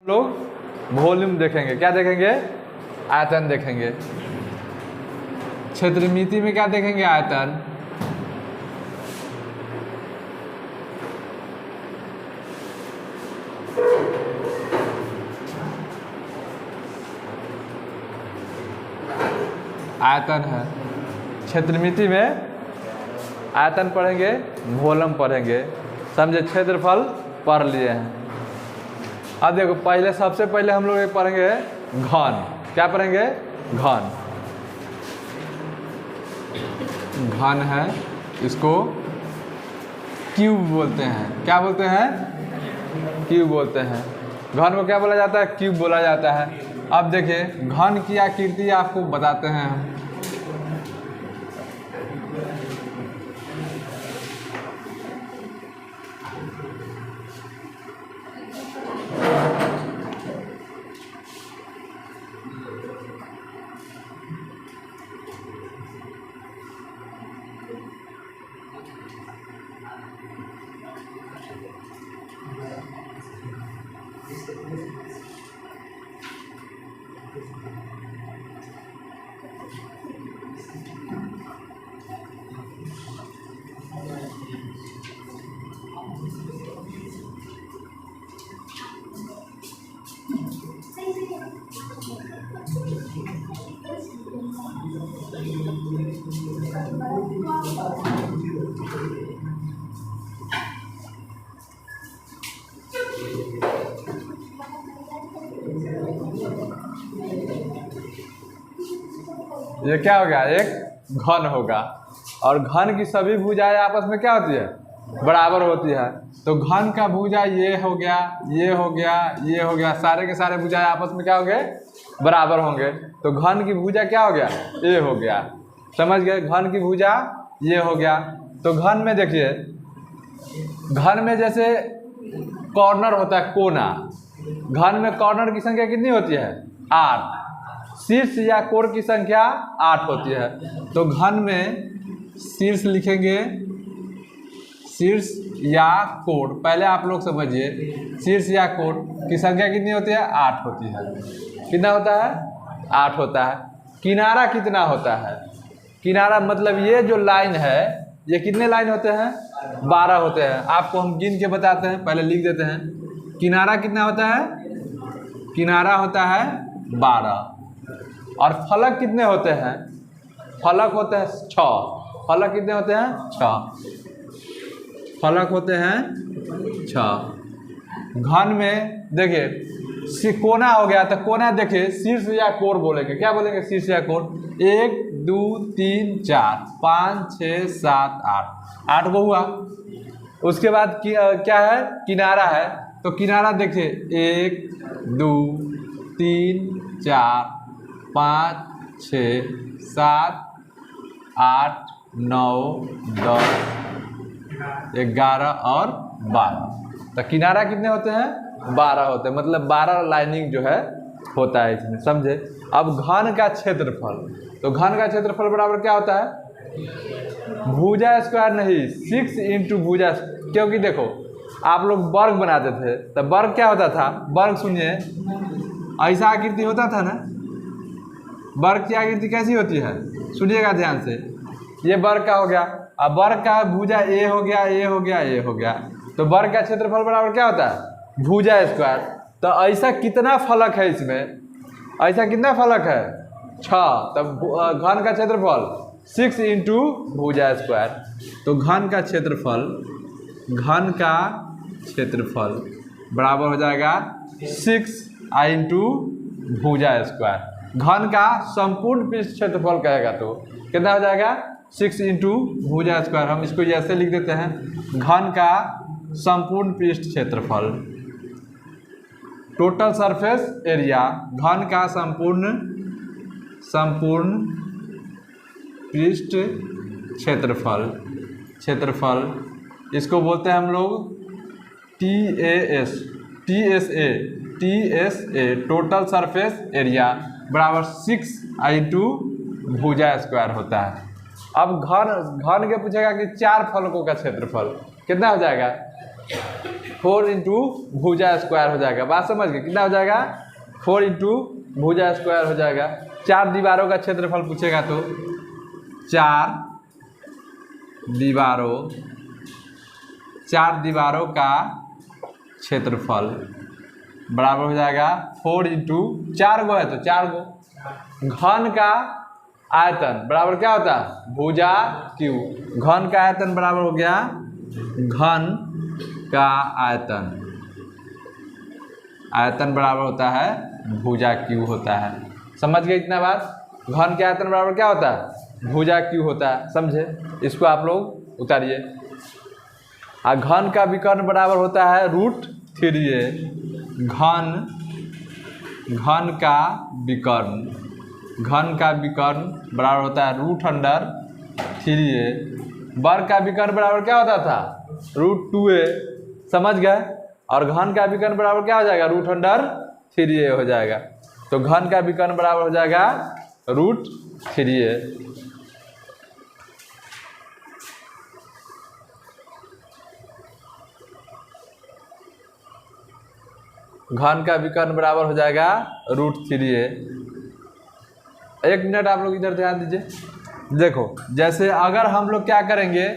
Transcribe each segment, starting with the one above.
लोग वॉल्यूम देखेंगे, क्या देखेंगे? आयतन देखेंगे। क्षेत्रमिति में क्या देखेंगे? आयतन। आयतन है। क्षेत्रमिति में आयतन पढ़ेंगे, वॉल्यूम पढ़ेंगे, समझे? क्षेत्रफल पढ़ लिए हैं। अब देखो, पहले सबसे पहले हम लोग पढ़ेंगे घन। क्या पढ़ेंगे? घन। घन है, इसको क्यूब बोलते हैं। क्या बोलते हैं? क्यूब बोलते हैं। घन को क्या बोला जाता है? क्यूब बोला जाता है। अब देखिए, घन की आकृति आपको बताते हैं हम। ये क्या हो गया? एक घन होगा। और घन की सभी भुजाएं आपस में क्या होती है? बराबर होती है। तो घन का भुजा ये हो गया, ये हो गया, ये हो गया, सारे के सारे भुजाएं आपस में क्या होंगे? बराबर होंगे। तो घन की भुजा क्या हो गया? ये हो गया। समझ गए? घन की भुजा ये हो गया। तो घन में देखिए, घन में जैसे कॉर्नर होता है, कोना। घन में कॉर्नर की संख्या कितनी होती है? 8। शीर्ष या कोण की संख्या 8 होती है। तो घन में शीर्ष लिखेंगे, शीर्ष या कोण। पहले आप लोग समझिए, शीर्ष या कोण की संख्या कितनी होती है? 8 होती है। कितना होता है? 8 होता है। किनारा कितना होता है? किनारा मतलब ये जो लाइन है, ये कितने लाइन होते हैं? 12 होते हैं। आपको हम गिन के बताते हैं, पहले लिख देते हैं। किनारा कितना होता है? किनारा होता है 12। और फलक कितने होते हैं? फलक होते हैं 6। फलक कितने होते हैं? 6 फलक होते हैं 6। घन में देखिए, कोना हो गया। तो कोना देखिए, शीर्ष या कोण बोलेंगे। क्या बोलेंगे? शीर्ष या कोण। 1 2 3 4 5 6 7 8 8 को हुआ। उसके बाद क्या है? किनारा है। तो किनारा देखिए, 1 2 3 4 5 6 7 8 9 10 11 और 12। तो किनारा कितने होते हैं? 12 होते हैं। मतलब 12 लाइनिंग जो है होता है इसमें, समझे? अब घन का क्षेत्रफल। तो घन का क्षेत्रफल बराबर क्या होता है? भुजा स्क्वायर नहीं, 6 इंटू भुजा। क्योंकि देखो, आप लोग वर्ग बनाते थे, तो वर्ग क्या होता था? वर्ग सुनिए, ऐसा आकृति होता था ना। वर्ग की आकृति कैसी होती है? सुनिएगा ध्यान से। ये वर्ग का हो गया। अब वर्ग का भुजा ए हो गया, ए हो गया, ए हो गया। तो वर्ग का क्षेत्रफल बराबर क्या होता है? भुजा स्क्वायर। तो ऐसा कितना फलक है इसमें? ऐसा कितना फलक है? 6। तब घन का क्षेत्रफल 6 इंटू भुजा स्क्वायर। तो घन का क्षेत्रफल, घन का क्षेत्रफल बराबर हो जाएगा 6 इंटू भुजा स्क्वायर। घन का संपूर्ण पृष्ठ क्षेत्रफल कहेगा तो कितना हो जाएगा? 6 इंटू भुजा स्क्वायर। हम इसको ऐसे लिख देते हैं, घन का संपूर्ण पृष्ठ क्षेत्रफल, टोटल सरफेस एरिया। घन का संपूर्ण पृष्ठ क्षेत्रफल, इसको बोलते हैं हम लोग TSA, टोटल सरफेस एरिया बराबर 6 इंटू भुजा स्क्वायर होता है। अब घन के पूछेगा कि 4 फलकों का क्षेत्रफल कितना हो जाएगा? 4 इंटू भुजा स्क्वायर हो जाएगा। बात समझ गए, कितना हो जाएगा 4 इंटू भुजा स्क्वायर हो जाएगा। 4 दीवारों का क्षेत्रफल पूछेगा तो 4 दीवारों का क्षेत्रफल बराबर हो जाएगा 4 इंटू 4 गो है तो 4 गो। घन का आयतन बराबर क्या होता है भुजा क्यू। घन का आयतन बराबर हो गया घन का आयतन बराबर होता है भुजा क्यू होता है। समझ गए इतना बात। घन के आयतन बराबर क्या होता है भुजा क्यू होता है। समझे, इसको आप लोग उतारिए। और घन का विकर्ण बराबर होता है √3a। घन का विकर्ण बराबर होता है √3a। वर्ग का विकर्ण बराबर क्या होता था √2a। समझ गए। और घन का विकर्ण बराबर क्या हो जाएगा √3a हो जाएगा। तो घन का विकर्ण बराबर हो जाएगा √3a। घन का विकर्ण बराबर हो जाएगा √3a। एक मिनट आप लोग इधर ध्यान दीजिए। देखो, जैसे अगर हम लोग क्या करेंगे,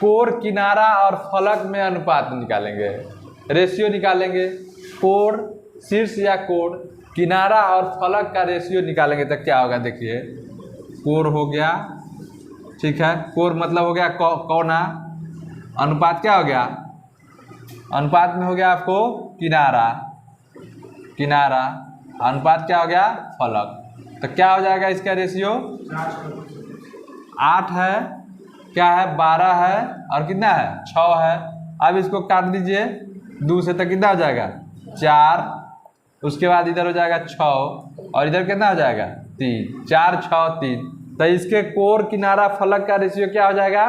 कोण, किनारा और फलक में अनुपात निकालेंगे, रेशियो निकालेंगे। कोण, शीर्ष या कोण, किनारा और फलक का रेशियो निकालेंगे तो क्या होगा। देखिए, कोण हो गया, ठीक है, कोण मतलब हो गया कोना, अनुपात क्या हो गया, अनुपात में हो गया आपको किनारा, अनुपात क्या हो गया फलक। तो क्या हो जाएगा इसका रेशियो 8 है, क्या है 12 है और कितना है 6 है। अब इसको काट दीजिए 2 से, तो कितना हो जाएगा 4, उसके बाद इधर हो जाएगा 6 और इधर कितना हो जाएगा 3, 4 6 3। तो इसके कोण, किनारा, फलक का रेशियो क्या हो जाएगा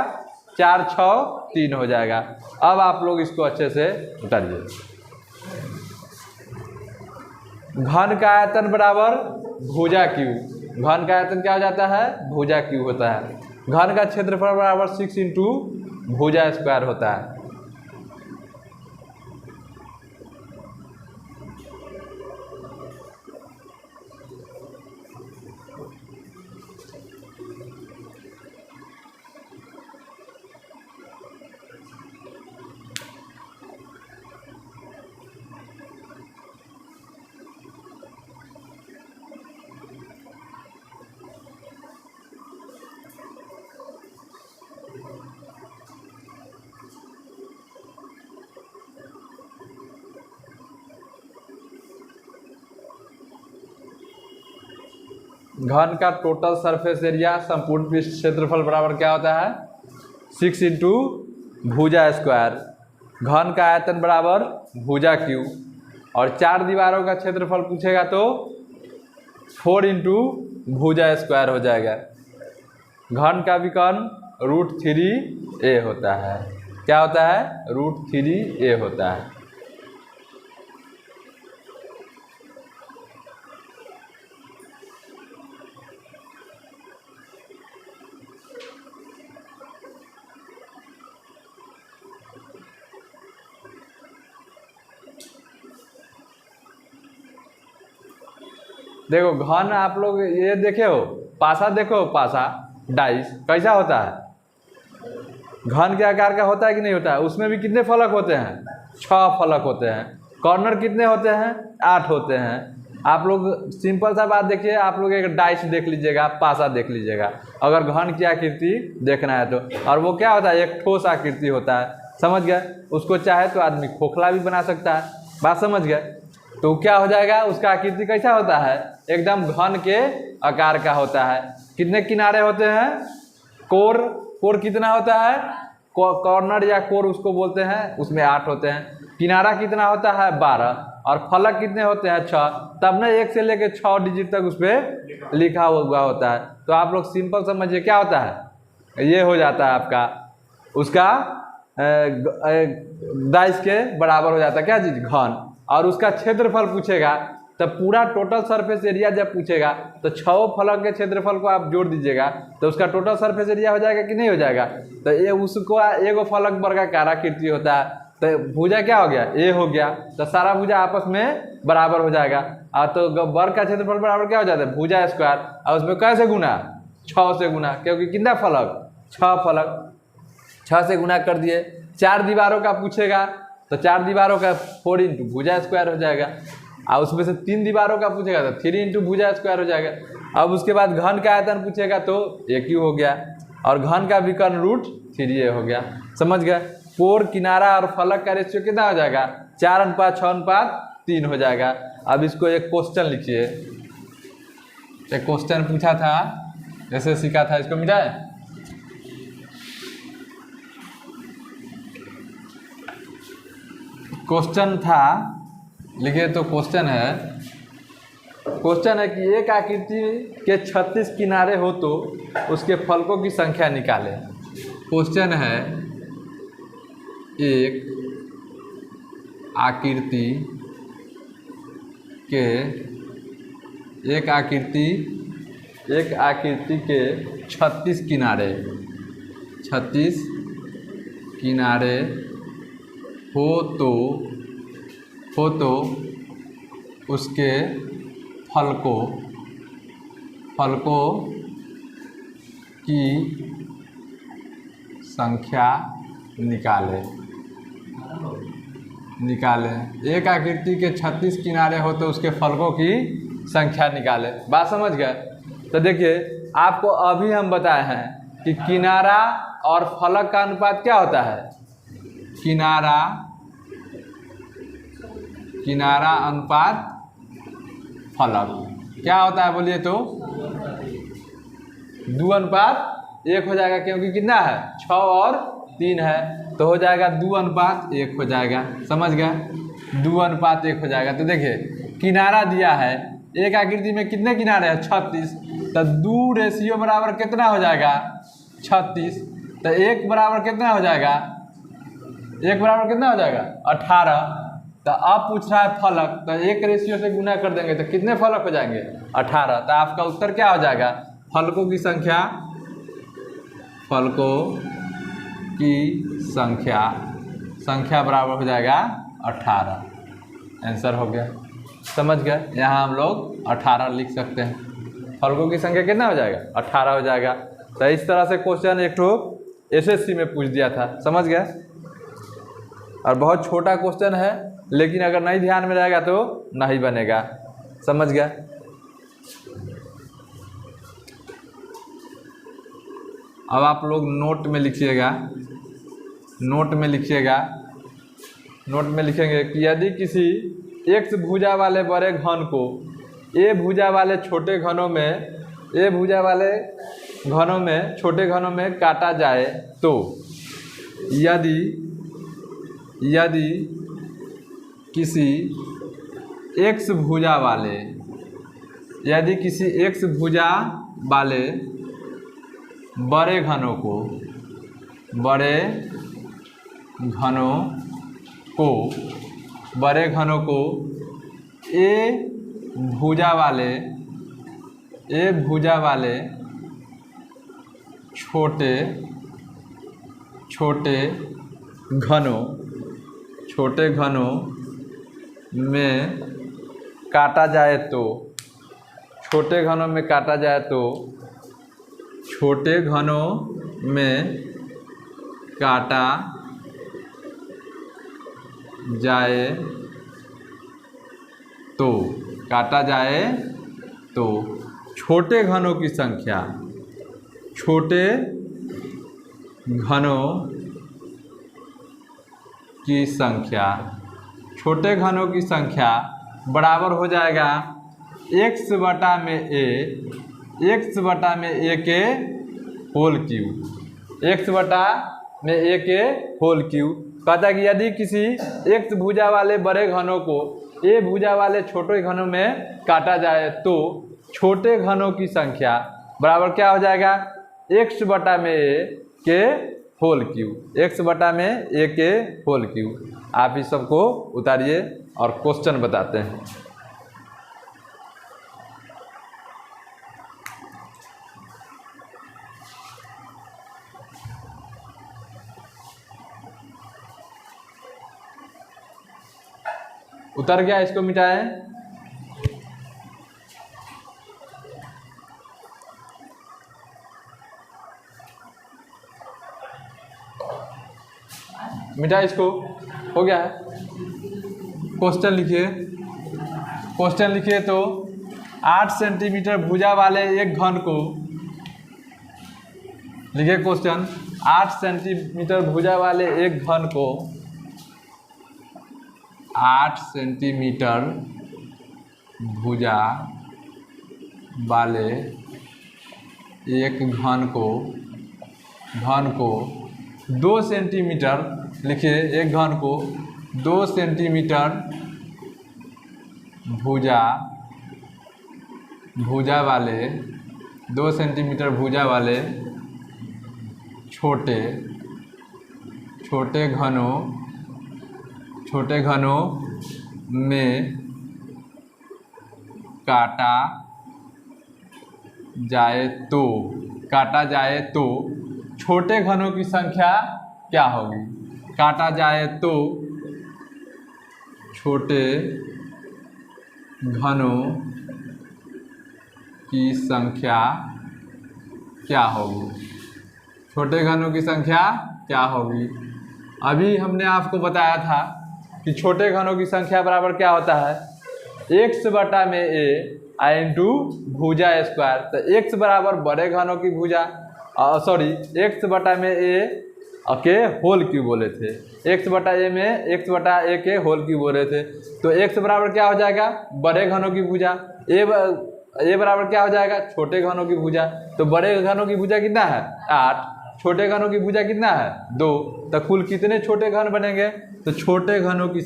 4 6 3 हो जाएगा। अब आप लोग इसको अच्छे से उतारिए। घन का आयतन बराबर भुजा क्यू। घन का आयतन क्या हो जाता है भुजा क्यू होता है। घन का क्षेत्रफल बराबर 6 इंटू भुजा स्क्वायर होता है। घन का टोटल सरफेस एरिया, संपूर्ण पृष्ठ क्षेत्रफल बराबर क्या होता है 6 इंटू भुजा स्क्वायर। घन का आयतन बराबर भुजा क्यू। और 4 दीवारों का क्षेत्रफल पूछेगा तो 4 इंटू भुजा स्क्वायर हो जाएगा। घन का विकर्ण √3a होता है। क्या होता है √3a होता है। देखो, घन आप लोग ये देखे हो, पासा देखो, पासा डाइस कैसा होता है, घन के आकार का होता है कि नहीं होता है। उसमें भी कितने फलक होते हैं 6 फलक होते हैं। कॉर्नर कितने होते हैं 8 होते हैं। आप लोग सिंपल सा बात देखिए, आप लोग एक डाइस देख लीजिएगा, पासा देख लीजिएगा, अगर घन की आकृति देखना है तो। और वो क्या होता है एक ठोस आकृति होता है। समझ गए। उसको चाहे तो आदमी खोखला भी बना सकता है। बात समझ गए। तो क्या हो जाएगा, उसका आकृति कैसा होता है एकदम घन के आकार का होता है। कितने किनारे होते हैं, कोर कितना होता है, कॉर्नर या कोर उसको बोलते हैं, उसमें 8 होते हैं। किनारा कितना होता है 12 और फलक कितने होते हैं 6। तब ना 1 से लेकर 6 डिजिट तक उस पर लिखा हुआ होता है। तो आप लोग सिंपल समझिए क्या होता है, ये हो जाता है आपका उसका डाइस के बराबर हो जाता है क्या चीज घन। और उसका क्षेत्रफल पूछेगा तब पूरा टोटल सरफेस एरिया जब पूछेगा तो 6 फलक के क्षेत्रफल को आप जोड़ दीजिएगा तो उसका टोटल सरफेस एरिया हो जाएगा कि नहीं हो जाएगा। तो ये उसको एगो फलक वर्गाकार आकृति होता है, तो भुजा क्या हो गया, ए हो गया, तो सारा भुजा आपस में बराबर हो जाएगा। तो वर्ग का क्षेत्रफल बराबर क्या हो जाता है, भुजा स्क्वायर, और उसमें कैसे गुना, 6 से गुना, क्योंकि कितना फलक, 6 फलक, 6 से गुना कर दिए। 4 दीवारों का पूछेगा तो 4 दीवारों का 4 इंटू भुजा स्क्वायर हो जाएगा, और उसमें से 3 दीवारों का पूछेगा तो 3 इंटू भुजा स्क्वायर हो जाएगा। अब उसके बाद घन का आयतन पूछेगा तो एक ही हो गया, और घन का विकर्ण रूट 3a हो गया। समझ गए। कोर, किनारा और फलक का रेशियो कितना हो जाएगा, 4:6:3 हो जाएगा। अब इसको एक क्वेश्चन लिखिए, एक क्वेश्चन पूछा था, ऐसे सीखा था, इसको मिटाए। क्वेश्चन था, लिखिए तो क्वेश्चन है कि एक आकृति के 36 किनारे हो तो उसके फलकों की संख्या निकालें। क्वेश्चन है, एक आकृति के 36 किनारे हो तो उसके फलकों की संख्या निकालें। एक आकृति के 36 किनारे हो तो उसके फलकों की संख्या निकालें। बात समझ गए। तो देखिए, आपको अभी हम बताए हैं कि किनारा और फलक का अनुपात क्या होता है, किनारा अनुपात फलक क्या होता है, बोलिए तो 2:1 हो जाएगा, क्योंकि कितना है, 6 और 3 है, तो हो जाएगा 2:1 हो जाएगा। समझ गए, 2:1 हो जाएगा। तो देखिए, किनारा दिया है, एक आकृति में कितने किनारे हैं, 36, तो 2 रेशियो बराबर कितना हो जाएगा, 36, तो 1 बराबर कितना हो जाएगा, 18। तो अब पूछ रहा है फलक, तो 1 रेशियो से गुना कर देंगे तो कितने फलक हो जाएंगे, 18। तो आपका उत्तर क्या हो जाएगा, फलकों की संख्या बराबर हो जाएगा 18। आंसर हो गया। समझ गए। यहाँ हम लोग 18 लिख सकते हैं। फलकों की संख्या कितना हो जाएगा, 18 हो जाएगा। तो इस तरह से क्वेश्चन एक ठो एसएससी में पूछ दिया था। समझ गए। और बहुत छोटा क्वेश्चन है, लेकिन अगर नहीं ध्यान में रहेगा तो नहीं बनेगा। समझ गए। अब आप लोग नोट में लिखिएगा, नोट में लिखेंगे कि यदि किसी x भुजा वाले बड़े घन को a भुजा वाले छोटे घनों में काटा जाए तो यदि किसी x भुजा वाले बड़े घनों को a भुजा वाले छोटे घनों में काटा जाए तो छोटे घनों में काटा जाए तो छोटे घनों की संख्या बराबर हो जाएगा x बटा में a के होल क्यूब। कहता है कि यदि किसी x भुजा वाले बड़े घनों को a भुजा वाले छोटे घनों में काटा जाए तो छोटे घनों की संख्या बराबर क्या हो जाएगा, x बटा में a के होल क्यूब। आप इस सबको उतारिए और क्वेश्चन बताते हैं। उतर गया, इसको मिटाएं। मिटा इसको, हो गया है। क्वेश्चन लिखिए, क्वेश्चन लिखिए तो 8 सेंटीमीटर भुजा वाले एक घन को, लिखिए क्वेश्चन, 8 सेंटीमीटर भुजा वाले एक घन को 8 सेंटीमीटर भुजा वाले एक घन को 2 सेंटीमीटर, लिखिए एक घन को 2 सेंटीमीटर भुजा वाले 2 सेंटीमीटर भुजा वाले छोटे घनों में काटा जाए तो छोटे घनों की संख्या क्या होगी? काटा जाए तो छोटे घनों की संख्या क्या होगी? छोटे घनों की संख्या क्या होगी? अभी हमने आपको बताया था कि छोटे घनों की संख्या बराबर क्या होता है, x बटा में a इंटू भुजा स्क्वायर। तो x बराबर बड़े घनों की भुजा, x बटा में a के होल क्यूब बोले थे, x बटा a में x बटा a के होल क्यूब बोले थे। तो x बराबर क्या हो जाएगा, बड़े घनों की भुजा, a बराबर क्या हो जाएगा, छोटे घनों की भुजा। तो बड़े घनों की भुजा कितना है 8, छोटे घनों की भुजा कितना है 2। तो कुल कितने छोटे घन बनेंगे? तो छोटे घनों की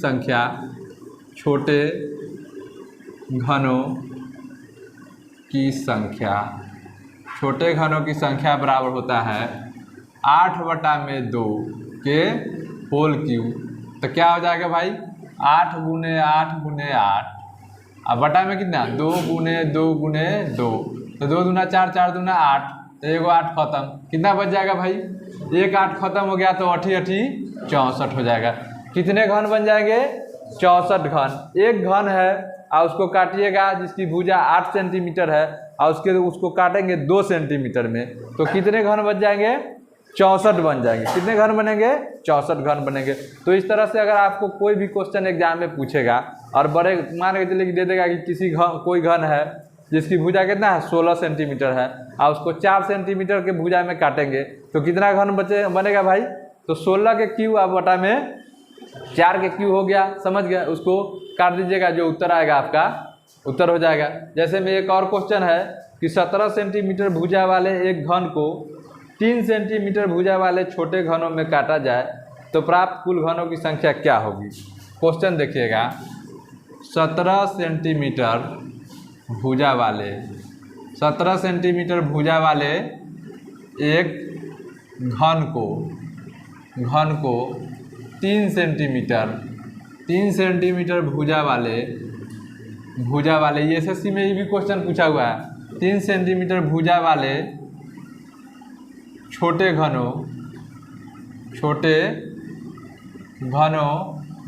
संख्या बराबर होता है 8 बटा में 2 के होल क्यूब। तो क्या हो जाएगा भाई, 8 गुने 8 गुने 8, अब बटा में कितना 2 गुने 2 गुने 2, तो 2 दूना 4, 4 दूना 8, तो एगो 8 खत्म, कितना बच जाएगा भाई, एक 8 खत्म हो गया तो 8 8 64 हो जाएगा। कितने घन बन जाएंगे, 64 घन। एक घन है और उसको काटिएगा जिसकी भुजा 8 सेंटीमीटर है और उसको काटेंगे 2 सेंटीमीटर में, तो कितने घन बच जाएंगे, 64 बन जाएंगे। कितने घन बनेंगे, 64 घन बनेंगे। तो इस तरह से अगर आपको कोई भी क्वेश्चन एग्जाम में पूछेगा और बड़े मान के चलिए कि दे देगा कि कोई घन है जिसकी भुजा कितना है 16 सेंटीमीटर है और उसको 4 सेंटीमीटर के भुजा में काटेंगे तो कितना घन बनेगा भाई, तो 16 के क्यू अब बटा में 4 के क्यू हो गया, समझ गया। उसको काट दीजिएगा, जो उत्तर आएगा आपका उत्तर हो जाएगा। जैसे में एक और क्वेश्चन है कि 17 सेंटीमीटर भुजा वाले एक घन को 3 सेंटीमीटर भुजा वाले छोटे घनों में काटा जाए तो प्राप्त कुल घनों की संख्या क्या होगी। क्वेश्चन देखिएगा, 17 सेंटीमीटर भुजा वाले एक घन को 3 सेंटीमीटर भुजा वाले ये एसएससी में भी क्वेश्चन पूछा हुआ है। 3 सेंटीमीटर भुजा वाले छोटे घनों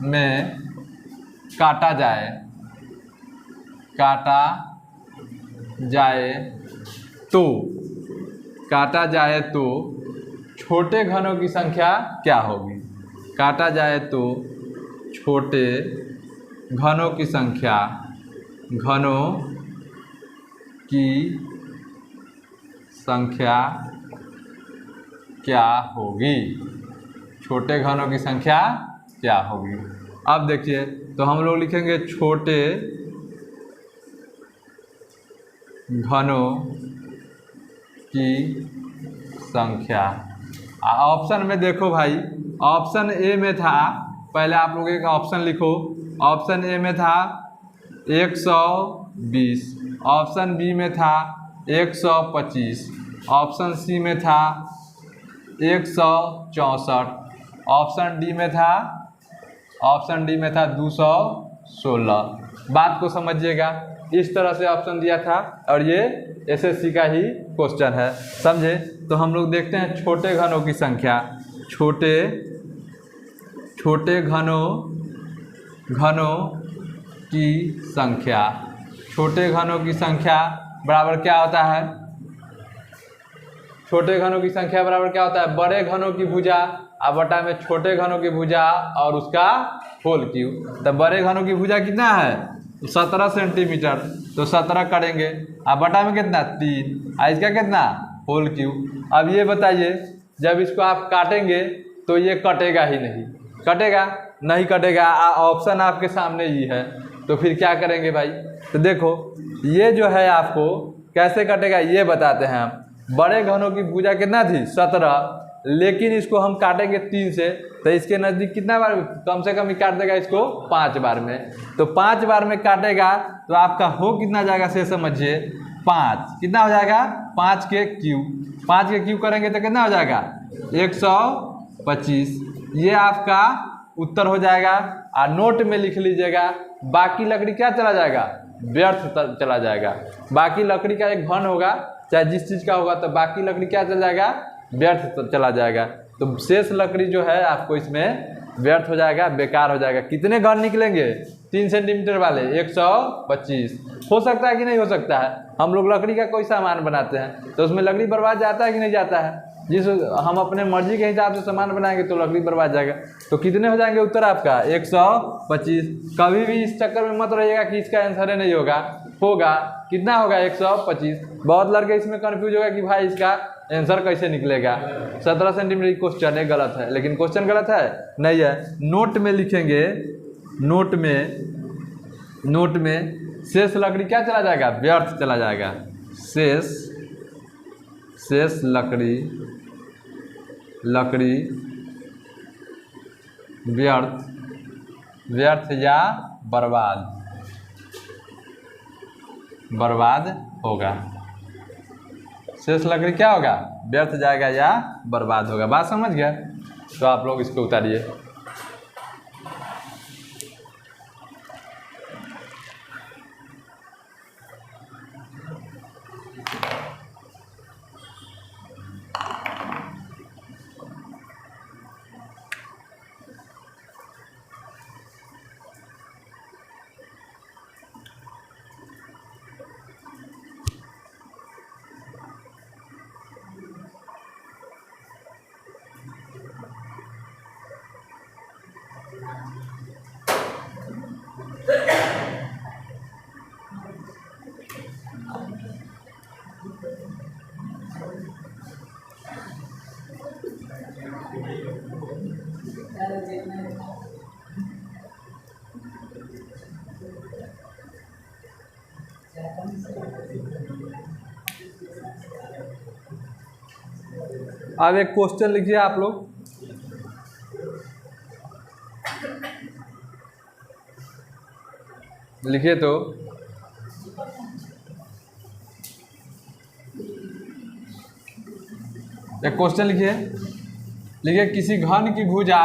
में काटा जाए तो छोटे घनों की संख्या क्या होगी। काटा जाए तो छोटे घनों की संख्या क्या होगी। छोटे घनों की संख्या क्या होगी। अब देखिए, तो हम लोग लिखेंगे छोटे घनों की संख्या। ऑप्शन में देखो भाई, ऑप्शन ए में था, पहले आप लोग एक ऑप्शन लिखो, ऑप्शन ए में था 120, ऑप्शन बी में था 125, ऑप्शन सी में था 164, ऑप्शन डी में था 216। बात को समझिएगा, इस तरह से ऑप्शन दिया था और ये एसएससी का ही क्वेश्चन है, समझे। तो हम लोग देखते हैं छोटे घनों की संख्या। छोटे घनों की संख्या, छोटे घनों की संख्या बराबर क्या होता है, छोटे घनों की संख्या बराबर क्या होता है, बड़े घनों की भुजा और बटा में छोटे घनों की भुजा और उसका होल क्यूब। तो बड़े घनों की भुजा कितना है 17 सेंटीमीटर, तो 17 करेंगे और बटा में कितना 3 और इसका कितना होल क्यूब। अब ये बताइए जब इसको आप काटेंगे तो ये कटेगा ही नहीं, कटेगा नहीं, कटेगा। ऑप्शन आपके सामने ही है, तो फिर क्या करेंगे भाई। तो देखो ये जो है आपको कैसे कटेगा ये बताते हैं हम। बड़े घनों की भुजा कितना थी 17, लेकिन इसको हम काटेंगे 3 से, तो इसके नज़दीक कितना बार कम से कम ही काट देगा इसको 5 बार में। तो 5 बार में काटेगा तो आपका हो कितना जाएगा से समझिए 5, कितना हो जाएगा 5 के क्यूब, 5 के क्यूब करेंगे तो कितना हो जाएगा 125। ये आपका उत्तर हो जाएगा। और नोट में लिख लीजिएगा बाकी लकड़ी क्या चला जाएगा व्यर्थ चला जाएगा। बाकी लकड़ी का एक घन होगा चाहे जिस चीज़ का होगा, तो बाकी लकड़ी क्या चला जाएगा व्यर्थ चला जाएगा। तो शेष लकड़ी जो है आपको इसमें व्यर्थ हो जाएगा, बेकार हो जाएगा। कितने घन निकलेंगे 3 सेंटीमीटर वाले 125। हो सकता है कि नहीं हो सकता है, हम लोग लकड़ी का कोई सामान बनाते हैं तो उसमें लकड़ी बर्बाद जाता है कि नहीं जाता है। जिस हम अपने मर्जी के हिसाब से सामान बनाएंगे तो लकड़ी बर्बाद जाएगा। तो कितने हो जाएंगे उत्तर आपका 125। कभी भी इस चक्कर में मत रहिएगा कि इसका आंसर नहीं होगा, होगा कितना होगा 125। बहुत लड़के इसमें कंफ्यूज होगा कि भाई इसका आंसर कैसे निकलेगा। 17 सेंटीमीटर क्वेश्चन है, गलत है, लेकिन क्वेश्चन गलत है नहीं है। नोट में लिखेंगे, नोट में शेष लकड़ी क्या चला जाएगा व्यर्थ चला जाएगा। शेष लकड़ी व्यर्थ या बर्बाद होगा। शेष लकड़ी क्या होगा व्यर्थ जाएगा या बर्बाद होगा। बात समझ गया। तो आप लोग इसको उतारिए। अब एक क्वेश्चन लिखिए आप लोग। लिखिए तो एक क्वेश्चन लिखिए किसी घन की भुजा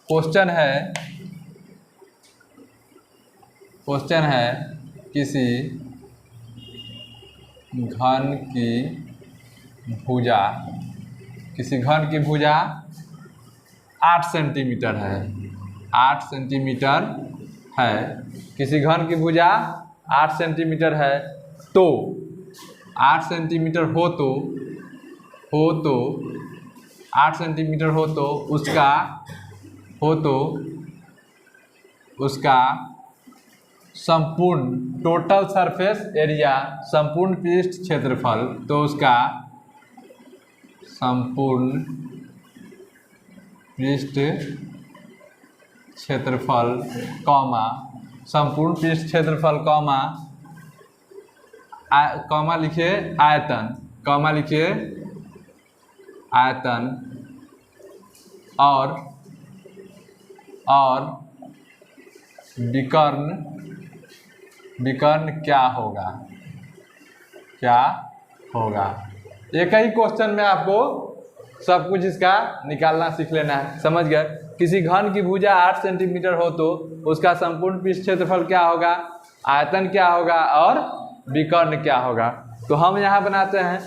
क्वेश्चन है किसी घन की भुजा 8 सेंटीमीटर है, 8 सेंटीमीटर है। किसी घन की भुजा 8 सेंटीमीटर है, तो 8 सेंटीमीटर हो तो 8 सेंटीमीटर हो तो उसका संपूर्ण टोटल सरफेस एरिया, संपूर्ण पृष्ठ क्षेत्रफल, तो उसका संपूर्ण पृष्ठ क्षेत्रफल संपूर्ण पृष्ठ क्षेत्रफल लिखिए आयतन, और विकर्ण क्या होगा। एक ही क्वेश्चन में आपको सब कुछ इसका निकालना सीख लेना है। समझ गए। किसी घन की भुजा 8 सेंटीमीटर हो तो उसका संपूर्ण पृष्ठ क्षेत्रफल क्या होगा, आयतन क्या होगा और विकर्ण क्या होगा। तो हम यहाँ बनाते हैं,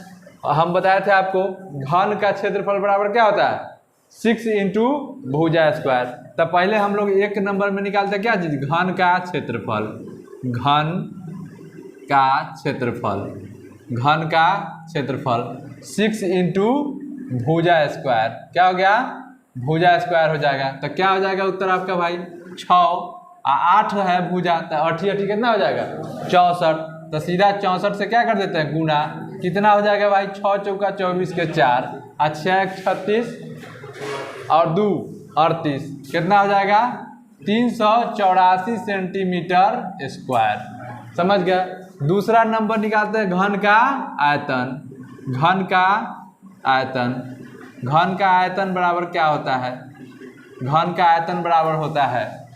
हम बताए थे आपको घन का क्षेत्रफल बराबर क्या होता है 6 इंटू भुजा स्क्वायर। तो पहले हम लोग एक नंबर में निकालते क्या चीज़, घन का क्षेत्रफल, घन का क्षेत्रफल, घन का क्षेत्रफल 6 इंटू भुजा स्क्वायर, क्या हो गया, भुजा स्क्वायर हो जाएगा। तो क्या हो जाएगा उत्तर आपका भाई 6, 8 है भुजा, तो 8 कितना हो जाएगा 64। तो सीधा 64 से क्या कर देते हैं गुना, कितना हो जाएगा भाई 6 चौका 24 के 4, 6 36 और 2 38, कितना हो जाएगा 384 सेंटीमीटर स्क्वायर। समझ गए। दूसरा नंबर निकालते हैं घन का आयतन, घन का आयतन, घन का आयतन बराबर क्या होता है, घन का आयतन बराबर होता है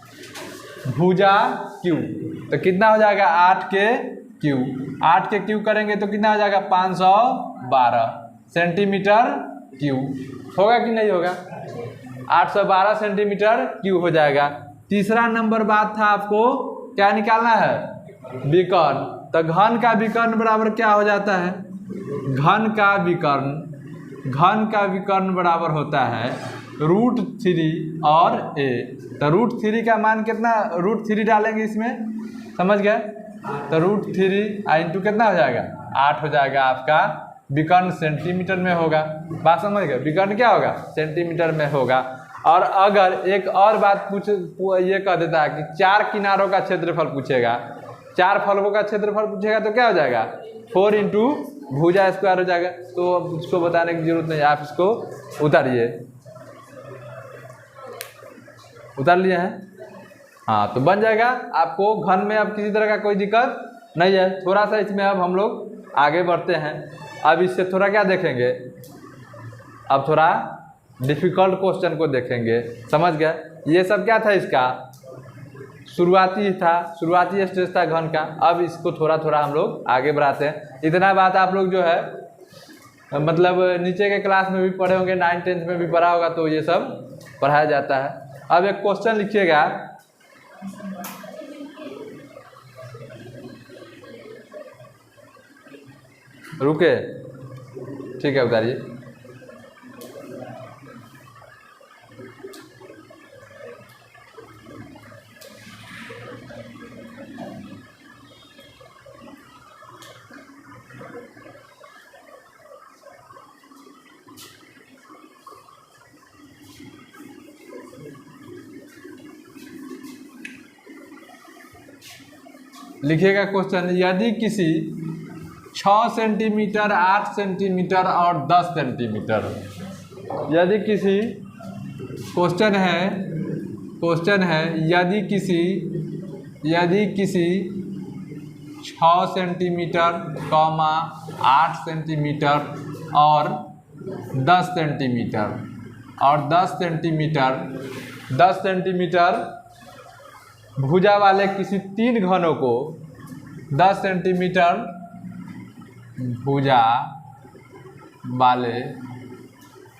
भुजा क्यू। तो कितना हो जाएगा 8 के क्यू, 8 के क्यू करेंगे तो कितना हो जाएगा 512 सेंटीमीटर क्यू, होगा कि नहीं होगा, 812 सेंटीमीटर क्यू हो जाएगा। तीसरा नंबर बात था आपको क्या निकालना है, विकर्ण। तो घन का विकर्ण बराबर क्या हो जाता है, घन का विकर्ण, घन का विकर्ण बराबर होता है √3 और a। तो √3 का मान कितना, √3 डालेंगे इसमें, समझ गए। तो √3 इंटू कितना हो जाएगा 8 हो जाएगा आपका, विकर्ण सेंटीमीटर में होगा। बात समझ गए, विकर्ण क्या होगा सेंटीमीटर में होगा। और अगर एक और बात ये कह देता है कि 4 किनारों का क्षेत्रफल पूछेगा, 4 फलकों का क्षेत्रफल पूछेगा तो क्या हो जाएगा 4 इंटू भुजा स्क्वायर हो जाएगा। तो अब उसको बताने की जरूरत नहीं है, आप इसको उतारिए, उतार लिए हैं, हाँ। तो बन जाएगा आपको घन में। अब किसी तरह का कोई दिक्कत नहीं है। थोड़ा सा इसमें अब हम लोग आगे बढ़ते हैं। अब इससे थोड़ा क्या देखेंगे, अब थोड़ा डिफ़िकल्ट क्वेश्चन को देखेंगे, समझ गए। ये सब क्या था, इसका शुरुआती था, शुरुआती स्टेज था घन का। अब इसको थोड़ा थोड़ा हम लोग आगे बढ़ाते हैं। इतना बात आप लोग जो है मतलब नीचे के क्लास में भी पढ़े होंगे, 9th 10th में भी पढ़ा होगा, तो ये सब पढ़ाया जाता है। अब एक क्वेश्चन लिखिएगा, रुके, ठीक है उतारिए। लिखिएगा क्वेश्चन, यदि किसी 6 सेंटीमीटर, 8 सेंटीमीटर और 10 सेंटीमीटर, यदि किसी क्वेश्चन है यदि किसी 6 सेंटीमीटर, 8 सेंटीमीटर और 10 सेंटीमीटर और 10 सेंटीमीटर भुजा वाले किसी 3 घनों को, 10 सेंटीमीटर भुजा वाले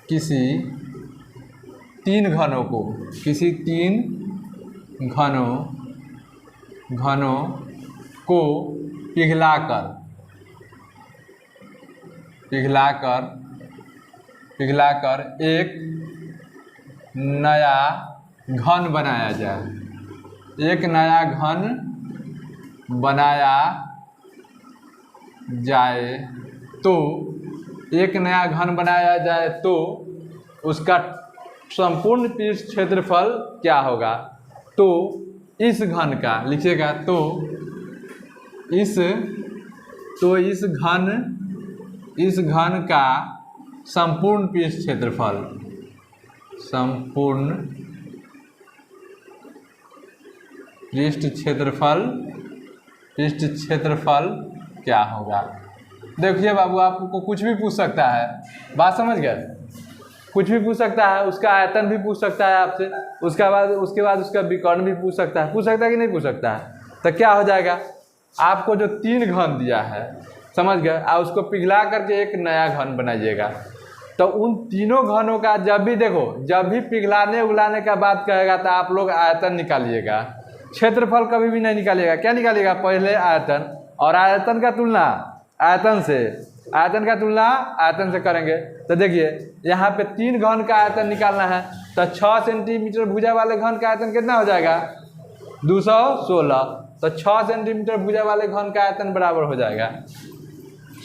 किसी 3 घनों को, किसी 3 घनों को पिघलाकर एक नया घन बनाया जाए, एक नया घन बनाया जाए तो, एक नया घन बनाया जाए तो उसका संपूर्ण पृष्ठ क्षेत्रफल क्या होगा। तो इस घन का लिखिएगा, तो इस घन का संपूर्ण पृष्ठ क्षेत्रफल, संपूर्ण पृष्ठ क्षेत्रफल क्या होगा। देखिए बाबू, आपको कुछ भी पूछ सकता है, बात समझ गए, कुछ भी पूछ सकता है, उसका आयतन भी पूछ सकता है आपसे, उसके बाद उसका विकर्ण भी पूछ सकता है कि नहीं पूछ सकता है। तो क्या हो जाएगा, आपको जो 3 घन दिया है, समझ गए, आप उसको पिघला करके एक नया घन बनाइएगा। तो उन तीनों घनों का जब भी पिघलाने उगलाने का बात कहेगा तो आप लोग आयतन निकालिएगा, क्षेत्रफल कभी भी नहीं निकालिएगा। क्या निकालिएगा, पहले आयतन, और आयतन का तुलना आयतन से आयतन का तुलना आयतन से करेंगे। तो देखिए यहाँ पे 3 घन का आयतन निकालना है, तो 6 सेंटीमीटर भुजा वाले घन का आयतन कितना हो जाएगा 216। तो 6 सेंटीमीटर भुजा वाले घन का आयतन बराबर हो जाएगा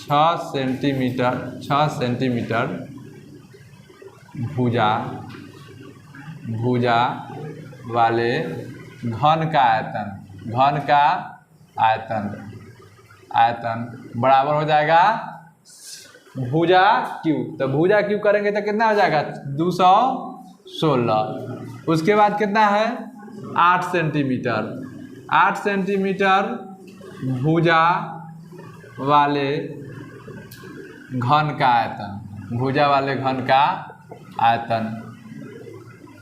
6 सेंटीमीटर भुजा वाले घन का आयतन बराबर हो जाएगा भुजा क्यू। तो भुजा क्यू करेंगे तो कितना हो जाएगा 216। उसके बाद कितना है 8 सेंटीमीटर भुजा वाले घन का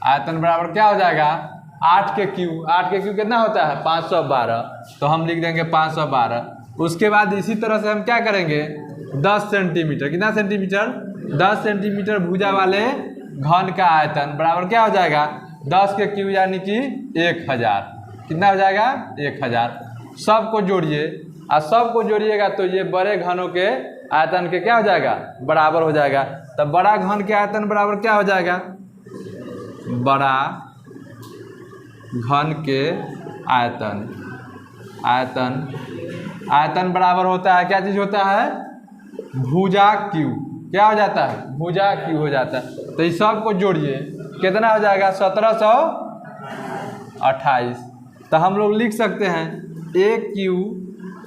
आयतन बराबर क्या हो जाएगा 8 के क्यू कितना होता है 512, तो हम लिख देंगे 512। उसके बाद इसी तरह से हम क्या करेंगे 10 सेंटीमीटर, कितना सेंटीमीटर 10 सेंटीमीटर भुजा वाले घन का आयतन बराबर क्या हो जाएगा 10 के क्यू यानी कि 1000। कितना हो जाएगा 1000। सबको जोड़िए और सबको जोड़िएगा तो ये बड़े घनों के आयतन के क्या हो जाएगा बराबर हो जाएगा। तब बड़ा घन के आयतन बराबर क्या हो जाएगा बड़ा घन के आयतन बराबर होता है क्या चीज़ होता है भुजा क्यू। क्या हो जाता है भुजा क्यू हो जाता है। तो इस सब को जोड़िए कितना हो जाएगा 1728। तो हम लोग लिख सकते हैं एक क्यू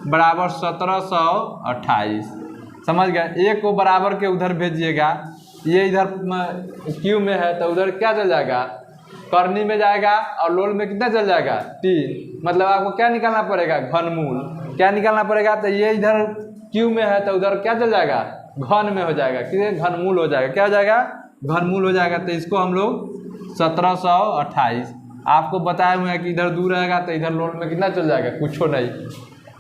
बराबर 1728। समझ गए। एक को बराबर के उधर भेजिएगा, ये इधर क्यू में है तो उधर क्या चल जाएगा करनी में जाएगा और लोल में कितना चल जाएगा 3। मतलब आपको क्या निकालना पड़ेगा घनमूल। क्या निकालना पड़ेगा तो ये इधर क्यू में है तो उधर क्या चल जाएगा घन में हो जाएगा, कितने घनमूल हो जाएगा। क्या हो जाएगा घनमूल हो जाएगा। तो इसको हम लोग 1728 आपको बताए हुए हैं कि इधर दूर रहेगा तो इधर लोल में कितना चल जाएगा कुछ नहीं।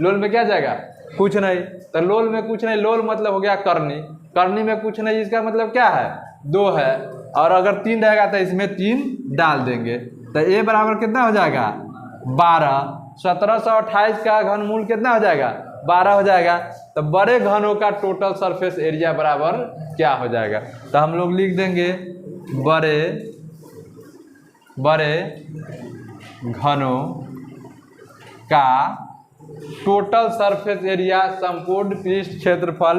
लोल में क्या जाएगा कुछ नहीं। तो लोल में कुछ नहीं, लोल मतलब हो गया करनी में कुछ नहीं, इसका मतलब क्या है 2 है। और अगर 3 रहेगा तो इसमें 3 डाल देंगे। तो ए बराबर कितना हो जाएगा 12। 1728 का घनमूल कितना हो जाएगा 12 हो जाएगा। तो बड़े घनों का टोटल सरफेस एरिया बराबर क्या हो जाएगा। तो हम लोग लिख देंगे बड़े घनों का टोटल सरफेस एरिया संपूर्ण पृष्ठ क्षेत्रफल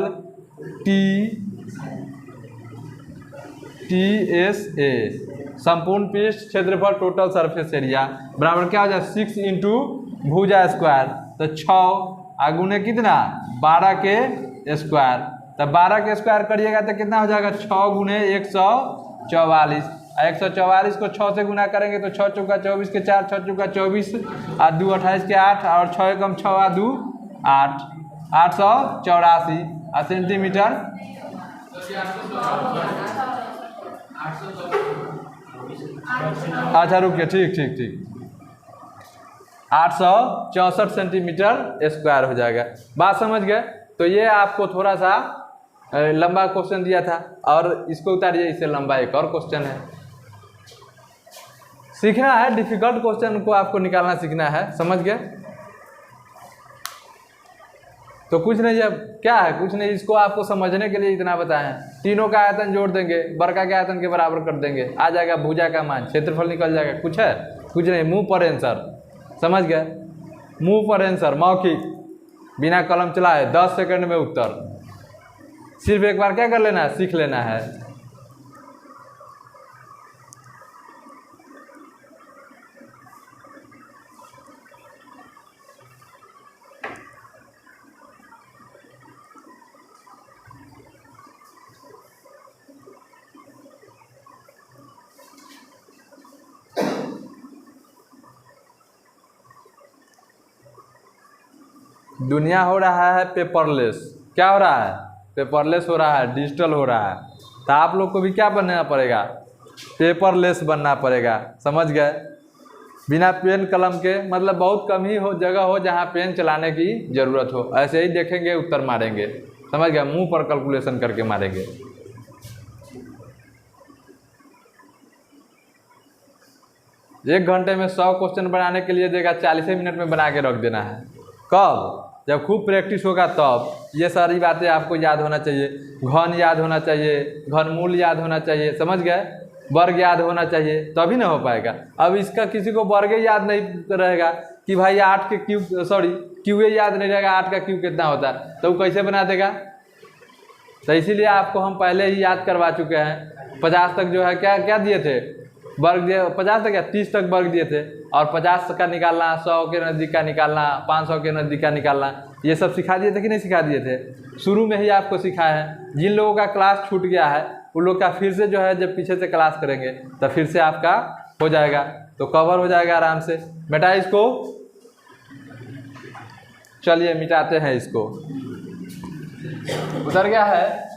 TSA संपूर्ण पृष्ठ क्षेत्रफल टोटल सरफेस एरिया बराबर क्या हो जाए 6 इंटू भुजा स्क्वायर। तो 6 आगुने कितना 12 के स्क्वायर। तो 12 के स्क्वायर करिएगा तो कितना हो जाएगा 6 गुने 144। 144 को 6 से गुना करेंगे तो 6 चौका 24 के 4 6 चौका 24 और 2 28 के 8 और 6 कम 6 और 2 8 884 सेंटीमीटर। अच्छा रुकिए ठीक 864 सेंटीमीटर स्क्वायर हो जाएगा। बात समझ गए। तो ये आपको थोड़ा सा लंबा क्वेश्चन दिया था और इसको उतारिए, इससे लंबा एक और क्वेश्चन है। सीखना है, डिफिकल्ट क्वेश्चन को आपको निकालना सीखना है। समझ गए। तो कुछ नहीं, अब क्या है कुछ नहीं, इसको आपको समझने के लिए इतना बताएं। तीनों का आयतन जोड़ देंगे, बड़का के आयतन के बराबर कर देंगे, आ जाएगा भुजा का मान, क्षेत्रफल निकल जाएगा। कुछ है कुछ नहीं, मुंह पर आंसर। समझ गए। मुंह पर आंसर मौखिक बिना कलम चलाए 10 सेकंड में उत्तर। सिर्फ एक बार क्या कर लेना है सीख लेना है। दुनिया हो रहा है पेपरलेस। क्या हो रहा है पेपरलेस हो रहा है, डिजिटल हो रहा है। तो आप लोग को भी क्या बनना पड़ेगा पेपरलेस बनना पड़ेगा। समझ गए। बिना पेन कलम के, मतलब बहुत कम ही हो जगह हो जहाँ पेन चलाने की ज़रूरत हो, ऐसे ही देखेंगे उत्तर मारेंगे। समझ गए। मुंह पर कैलकुलेशन करके मारेंगे। एक घंटे में 100 क्वेश्चन बनाने के लिए देगा, 40 मिनट में बना के रख देना है। कब जब खूब प्रैक्टिस होगा तब। ये सारी बातें आपको याद होना चाहिए। घन याद होना चाहिए, घनमूल याद होना चाहिए, समझ गए, वर्ग याद होना चाहिए, तभी ना हो पाएगा। अब इसका किसी को वर्ग याद नहीं रहेगा कि भाई 8 के क्यूब, सॉरी क्यूए याद नहीं रहेगा, 8 का क्यूब कितना होता है, तो वो कैसे बना देगा। तो इसीलिए आपको हम पहले ही याद करवा चुके हैं। 50 तक जो है क्या क्या दिए थे, वर्ग दिए, 50 तक या 30 तक वर्ग दिए थे, और 50 का निकालना, 100 के नज़दीक का निकालना, 500 के नज़दीक का निकालना, ये सब सिखा दिए थे कि नहीं सिखा दिए थे। शुरू में ही आपको सिखाया है। जिन लोगों का क्लास छूट गया है उन लोग का फिर से जो है जब पीछे से क्लास करेंगे तो फिर से आपका हो जाएगा, तो कवर हो जाएगा आराम से। बेटा इसको चलिए मिटाते हैं, इसको उतर गया है।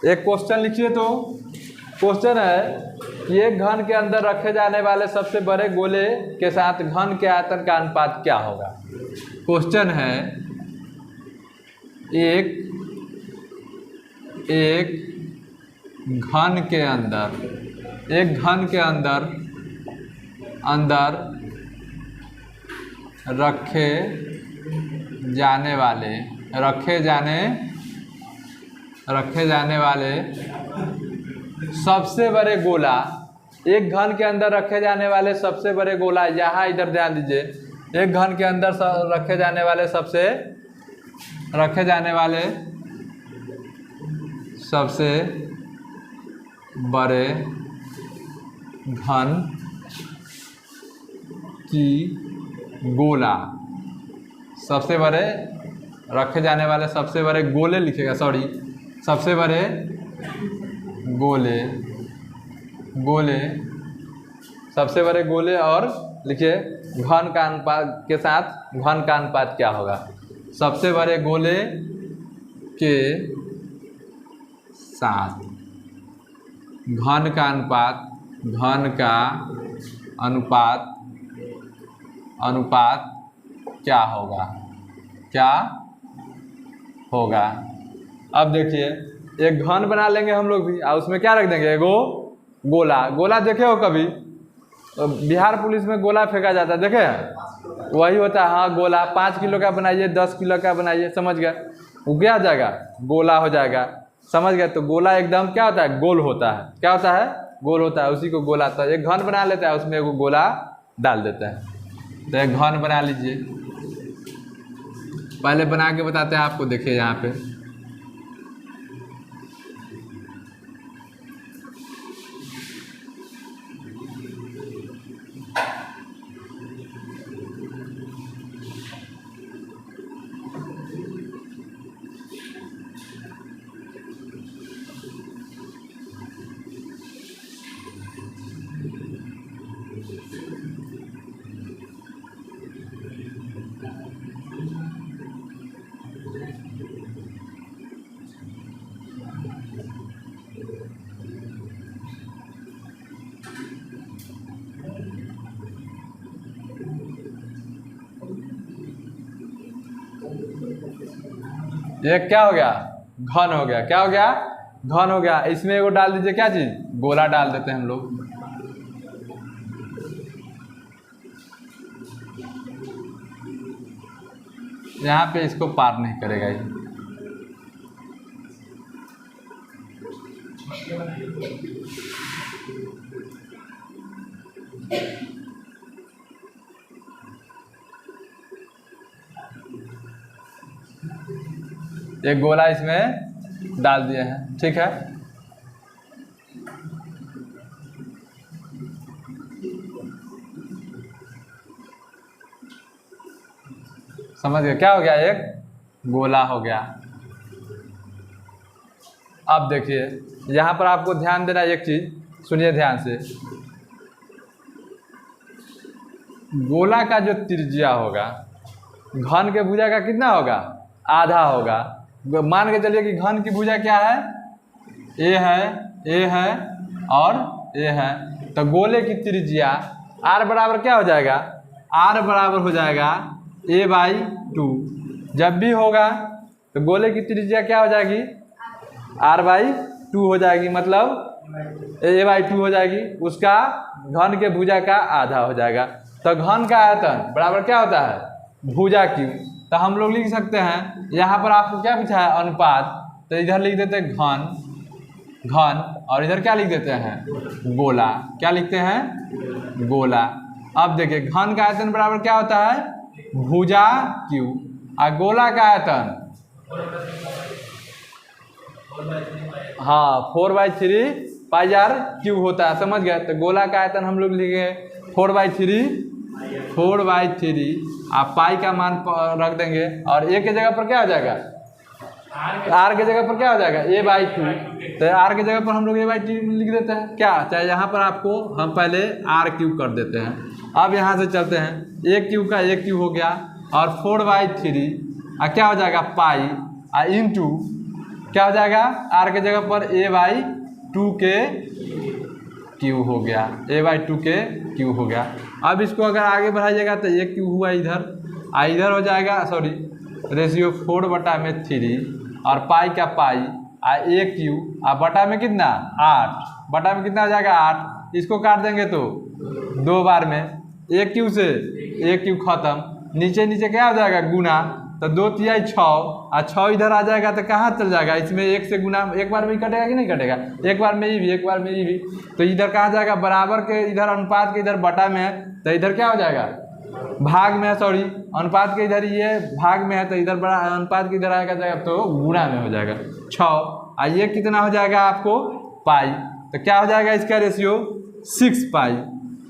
एक क्वेश्चन लिखिए। तो क्वेश्चन है कि एक घन के अंदर रखे जाने वाले सबसे बड़े गोले के साथ घन के आयतन का अनुपात क्या होगा। क्वेश्चन है एक घन के अंदर रखे जाने वाले सबसे बड़े गोला, एक घन के अंदर रखे जाने वाले सबसे बड़े गोला, यहाँ इधर ध्यान दीजिए, एक घन के अंदर रखे जाने वाले सबसे बड़े घन की गोला, सबसे बड़े रखे जाने वाले सबसे बड़े गोले लिखेगा, सॉरी सबसे बड़े गोले सबसे बड़े गोले, और लिखिए घन का अनुपात के साथ घन का अनुपात क्या होगा। सबसे बड़े गोले के साथ घन का अनुपात क्या होगा। अब देखिए एक घन बना लेंगे हम लोग भी, और उसमें क्या रख देंगे, एगो गोला देखे हो कभी, बिहार पुलिस में गोला फेंका जाता है, देखे वही होता है। हाँ गोला 5 किलो का बनाइए, 10 किलो का बनाइए, समझ गए, वो क्या हो जाएगा, गोला हो जाएगा, समझ गए। तो गोला एकदम क्या होता है, गोल होता है, क्या होता है, गोल होता है, उसी को गोला। तो एक घन बना लेता है, उसमें एगो गोला डाल देता है। तो एक घन बना लीजिए, पहले बना के बताते हैं आपको, देखिए यहाँ पे ये क्या हो गया, घन हो गया, क्या हो गया, घन हो गया। इसमें एगो डाल दीजिए, क्या चीज, गोला डाल देते हैं हम लोग। यहाँ पे इसको पार नहीं करेगा ये, एक गोला इसमें डाल दिए हैं, ठीक है। समझ गए, क्या हो गया, एक गोला हो गया। अब देखिए यहाँ पर आपको ध्यान देना, एक चीज सुनिए ध्यान से, गोला का जो त्रिज्या होगा घन के भुजा का कितना होगा, आधा होगा। मान के चलिए कि घन की भुजा क्या है, ए है और ए है, तो गोले की त्रिज्या r बराबर क्या हो जाएगा, r बराबर हो जाएगा a/2। जब भी होगा तो गोले की त्रिज्या क्या हो जाएगी, r/2 हो जाएगी, मतलब a/2 हो जाएगी, उसका घन के भुजा का आधा हो जाएगा। तो घन का आयतन बराबर क्या होता है भुजा q। तो हम लोग लिख सकते हैं, यहाँ पर आपको क्या पूछा है अनुपात, तो इधर लिख देते हैं घन और इधर क्या लिख देते हैं गोला। क्या लिखते हैं गोला। अब देखिए घन का आयतन बराबर क्या होता है भुजा q और गोला का आयतन हाँ 4/3 πr³ होता है, समझ गए। तो गोला का आयतन हम लोग लिखे 4/3 आप पाई का मान रख देंगे और a के जगह पर क्या हो जाएगा r के जगह पर क्या हो जाएगा a/2। तो r के जगह पर हम लोग a/2 लिख देते हैं क्या, चाहे यहाँ पर आपको हम पहले r³ कर देते हैं। अब यहाँ से चलते हैं a³ का a³ हो गया और 4/3 क्या हो जाएगा पाई इंटू क्या हो जाएगा r के जगह पर a/2 के क्यू हो गया, a/2 के क्यू हो गया। अब इसको अगर आगे बढ़ाइएगा तो a³ हुआ इधर हो जाएगा, सॉरी रेशियो 4/3 और पाई का पाई a³ और बटा में कितना 8, बटा में कितना हो जाएगा 8। इसको काट देंगे तो 2 बार में a³ से a³ खत्म, नीचे क्या हो जाएगा गुना, तो 2 तिहाई 6 और 6 इधर आ जाएगा तो कहाँ चल जाएगा, इसमें 1 से गुना एक बार में ही कटेगा कि नहीं कटेगा, एक बार में ही भी एक बार में ही भी। तो इधर कहाँ जाएगा बराबर के, इधर अनुपात के इधर बटा में है तो इधर क्या हो जाएगा भाग में है, सॉरी अनुपात के इधर ये भाग में है तो इधर बड़ा अनुपात के इधर आएगा जाएगा तो गुणा में हो जाएगा 6 और ये कितना हो जाएगा आपको पाई। तो क्या हो जाएगा इसका रेशियो 6 पाई,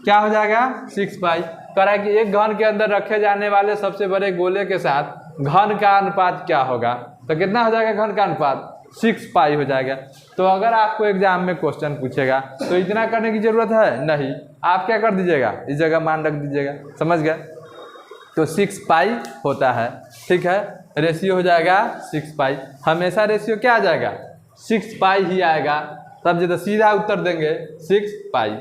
क्या हो जाएगा 6 पाई। कह रहा है कि एक घन के अंदर रखे जाने वाले सबसे बड़े गोले के साथ घन का अनुपात क्या होगा, तो कितना हो जाएगा घन का अनुपात 6 पाई हो जाएगा। तो अगर आपको एग्जाम में क्वेश्चन पूछेगा तो इतना करने की जरूरत है नहीं, आप क्या कर दीजिएगा इस जगह मान रख दीजिएगा, समझ गए। तो 6 पाई होता है, ठीक है, रेशियो हो जाएगा 6 पाई। हमेशा रेशियो क्या आ जाएगा 6 पाई ही आएगा, तब जो सीधा उत्तर देंगे 6 पाई।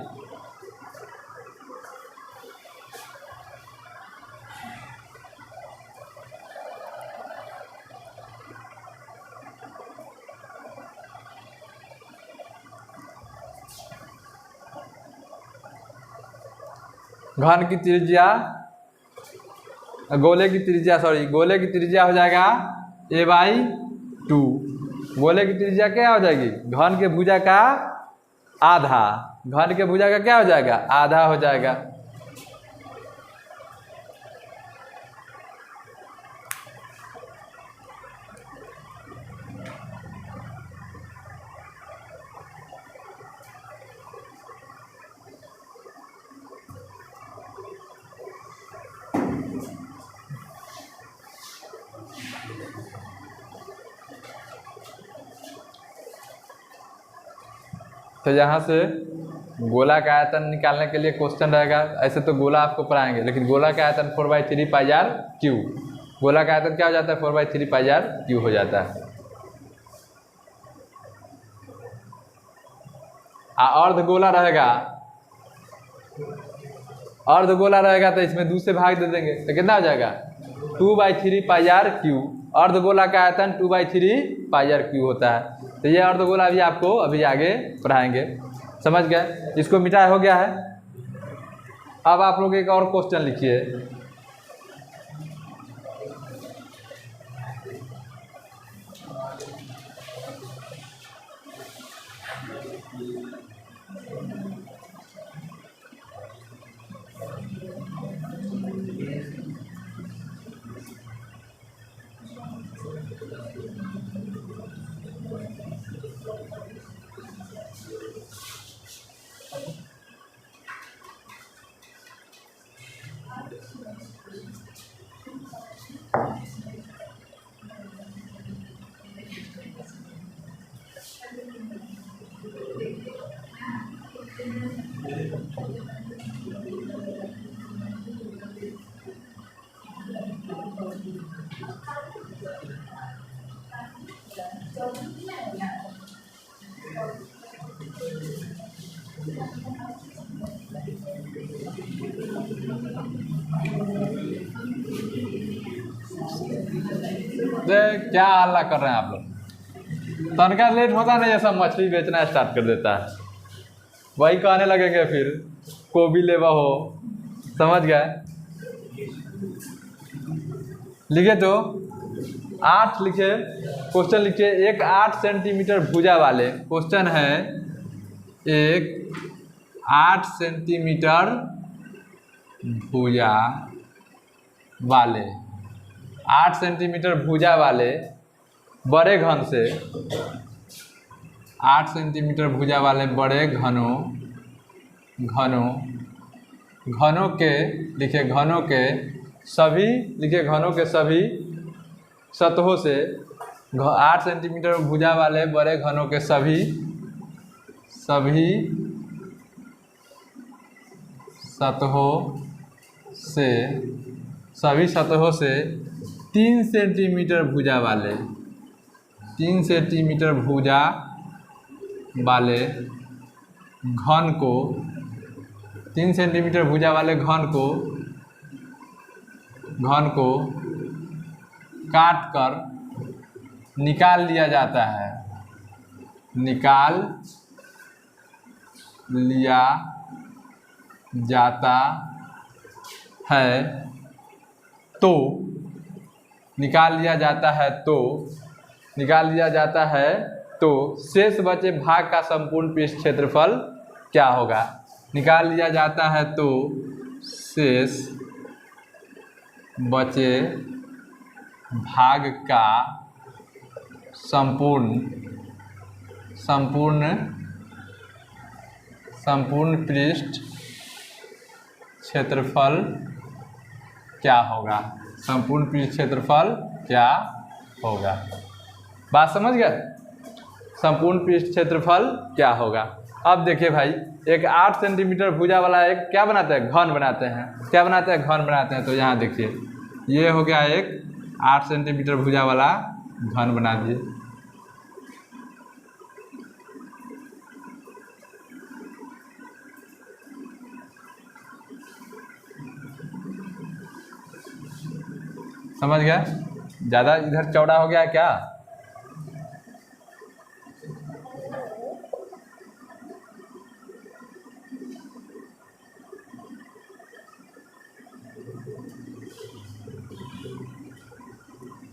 घन की त्रिज्या गोले की त्रिज्या हो जाएगा a/2। गोले की त्रिज्या क्या हो जाएगी घन के भुजा का आधा, घन के भुजा का क्या हो जाएगा आधा हो जाएगा। तो यहाँ से गोला का आयतन निकालने के लिए क्वेश्चन रहेगा। ऐसे तो गोला आपको पढ़ाएंगे, लेकिन गोला का आयतन 4/3 πr³। गोला का आयतन क्या हो जाता है 4/3 πr³ हो जाता है। अर्धगोला रहेगा तो इसमें 2 से भाग दे देंगे तो कितना हो जाएगा 2/3 πr³। अर्धगोला का आयतन 2/3 πr³ होता है। तो ये अर्धगोला भी आपको अभी आगे पढ़ाएंगे, समझ गए। इसको मिटाया हो गया है। अब आप लोग एक और क्वेश्चन लिखिए। क्या हल्ला कर रहे हैं आप लोग। तनका लेट होता नहीं, ऐसा मछली बेचना स्टार्ट कर देता है, वही कहने लगेंगे फिर को भी लेवा हो, समझ गए। लिखे तो 8 लिखे, क्वेश्चन लिखे, एक 8 सेंटीमीटर भुजा वाले, क्वेश्चन है एक 8 सेंटीमीटर भुजा वाले, 8 सेंटीमीटर भुजा वाले बड़े घन से, 8 सेंटीमीटर भुजा वाले बड़े घनों के, लिखे घनों के सभी, लिखे घनों के सभी सतहों से, 8 सेंटीमीटर भुजा वाले बड़े घनों के सभी सतहों से 3 सेंटीमीटर भुजा वाले, 3 सेंटीमीटर भुजा वाले घन को, 3 सेंटीमीटर भुजा वाले घन को काट कर निकाल लिया जाता है, निकाल लिया जाता है तो, निकाल लिया जाता है तो, निकाल लिया जाता है तो शेष बचे भाग का संपूर्ण पृष्ठ क्षेत्रफल क्या होगा। निकाल लिया जाता है तो शेष बचे भाग का संपूर्ण पृष्ठ क्षेत्रफल क्या होगा, संपूर्ण पृष्ठ क्षेत्रफल क्या होगा। बात समझ गए, संपूर्ण पृष्ठ क्षेत्रफल क्या होगा। अब देखिए भाई, एक 8 सेंटीमीटर भुजा वाला एक क्या बनाते हैं, घन बनाते हैं, क्या बनाते हैं, घन बनाते हैं। तो यहाँ देखिए ये हो गया एक 8 सेंटीमीटर भुजा वाला घन बना दिए। समझ गया, ज़्यादा इधर चौड़ा हो गया क्या।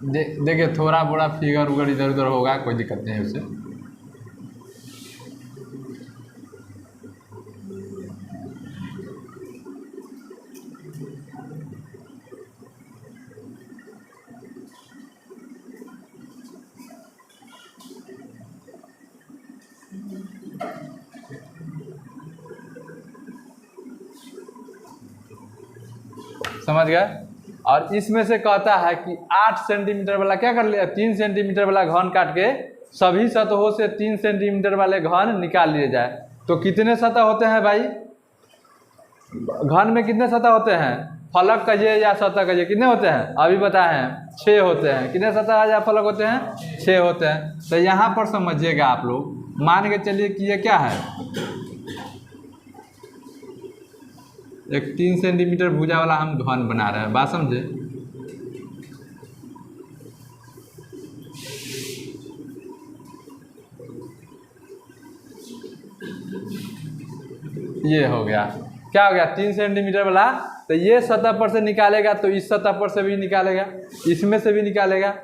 देखिए थोड़ा बड़ा फिगर उगर इधर उधर होगा, कोई दिक्कत नहीं है उससे। समझ गए। और इसमें से कहता है कि 8 सेंटीमीटर वाला क्या कर लिया, 3 सेंटीमीटर वाला घन काट के सभी सतहों से 3 सेंटीमीटर वाले घन निकाल लिए जाए। तो कितने सतह होते हैं भाई, घन में कितने सतह होते हैं, फलक कहिए या सतह कहिए, कितने होते हैं, अभी बताए हैं 6 होते हैं। कितने सतह या फलक होते हैं, 6 होते हैं। तो यहाँ पर समझिएगा आप लोग, मान के चलिए कि ये क्या है, एक 3 सेंटीमीटर भुजा वाला हम घन बना रहे हैं, बात समझे। ये हो गया, क्या हो गया, 3 सेंटीमीटर वाला। तो ये सतह पर से निकालेगा तो इस सतह पर से भी निकालेगा, इसमें से भी निकालेगा,